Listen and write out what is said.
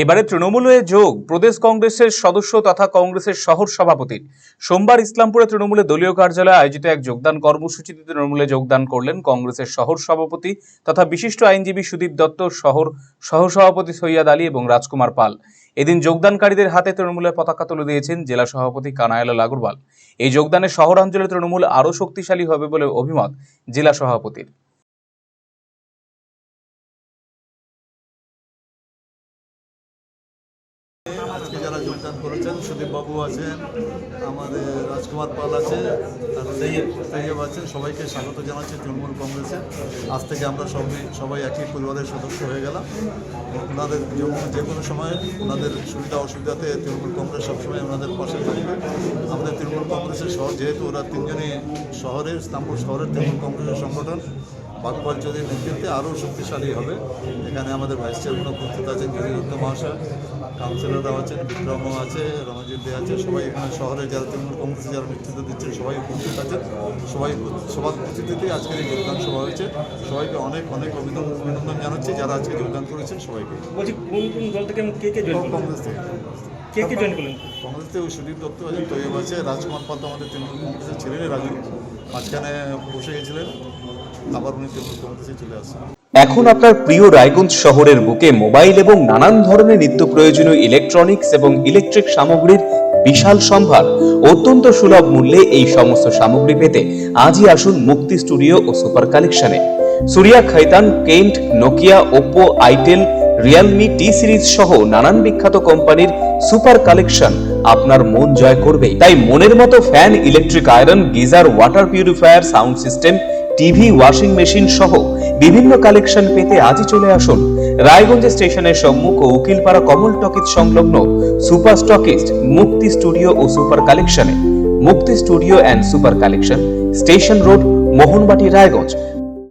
এবারে তৃণমূলে যোগ প্রদেশ কংগ্রেসের সদস্য তথা কংগ্রেসের শহর সভাপতির। সোমবার ইসলামপুরে তৃণমূলে দলীয় কার্যালয়ে আয়োজিত এক যোগদান কর্মসূচিতে তৃণমূলে যোগদান করলেন কংগ্রেসের শহর সভাপতি তথা বিশিষ্ট আইনজীবী সুদীপ দত্ত, শহর সহসভাপতি সৈয়দ আলী এবং রাজকুমার পাল। এদিন যোগদানকারীদের হাতে তৃণমূলের পতাকা তুলে দিয়েছেন জেলা সভাপতি কানাইলাল আগরওয়াল। এই যোগদানে শহরাঞ্চলে তৃণমূল আরও শক্তিশালী হবে বলে অভিমত জেলা সভাপতির। আজকে যারা যোগদান করেছেন, সুদীপ বাবু আছেন, আমাদের রাজকুমার পাল আছে, আর সৈয়দ আছেন, সবাইকে স্বাগত জানাচ্ছি তৃণমূল কংগ্রেসে। আজ থেকে আমরা সবাই একই পরিবারের সদস্য হয়ে গেলাম। ওনাদের যে কোনো সময় ওনাদের সুবিধা অসুবিধাতে তৃণমূল কংগ্রেস সবসময় ওনাদের পাশে থাকবে। আমাদের তৃণমূল কংগ্রেসের শহর, যেহেতু ওরা তিনজনই শহরের ইসলামপুর শহরের তৃণমূল কংগ্রেসের সংগঠন, বাগপাল চৌধুরীর নেতৃত্বে আরও শক্তিশালী হবে। এখানে আমাদের ভাইস চেয়ারম্যান উপস্থিত আছেন, গিরিদত্ত মহাশয়, কাউন্সিলররাও আছেন, বিক্রম আছে, রণজিৎ দে আছে, সবাই এখানে শহরের যারা তৃণমূল কংগ্রেসে যারা নেতৃত্ব দিচ্ছেন সবাই উপস্থিত আছেন। সবার উপস্থিতিতেই আজকের এই যোগদান সভা হয়েছে। সবাইকে অনেক অনেক অভিনন্দন জানাচ্ছি যারা আজকে যোগদান করেছেন সবাইকে। বলছি কোন কোন দল থেকে কে কংগ্রেস থেকে কংগ্রেস থেকে ওই সুদীপ দত্ত আছে, তৈব আছে, রাজকুমার পাল তো আমাদের তৃণমূল কংগ্রেসের ছিলেন, রাজু মাঝখানে বসে গেছিলেন, আবার উনি তৃণমূল কংগ্রেসে চলে আসছেন। এখন আপনার প্রিয় রায়গঞ্জ শহরের বুকে মোবাইল এবং নানান ধরনের নিত্য প্রয়োজনীয় ইলেকট্রনিক্স এবং ইলেকট্রিক সামগ্রীর বিশাল সম্ভার অত্যন্ত সুলভ মূল্যে এই সমস্ত সামগ্রী পেতে আজই আসুন মুক্তি স্টুডিও ও সুপার কালেকশনে। Surya, Khaitan, Kent, Nokia, Oppo, itel, Realme, T Series সহ নানান বিখ্যাত কোম্পানির সুপার কালেকশন আপনার মন জয় করবে। তাই মনের মতো fan, electric iron, geyser, water purifier, sound system, TV, washing machine সহ বিভিন্ন কালেকশন পেতে আজই চলে আসুন রায়গঞ্জ স্টেশনের সম্মুখ ও উকিলপাড়া কমল টকিজ সংলগ্ন সুপার স্টকিস্ট মুক্তি স্টুডিও ও সুপার কালেকশনে। মুক্তি studio and super collection, station road, Mohanbati, Raiganj.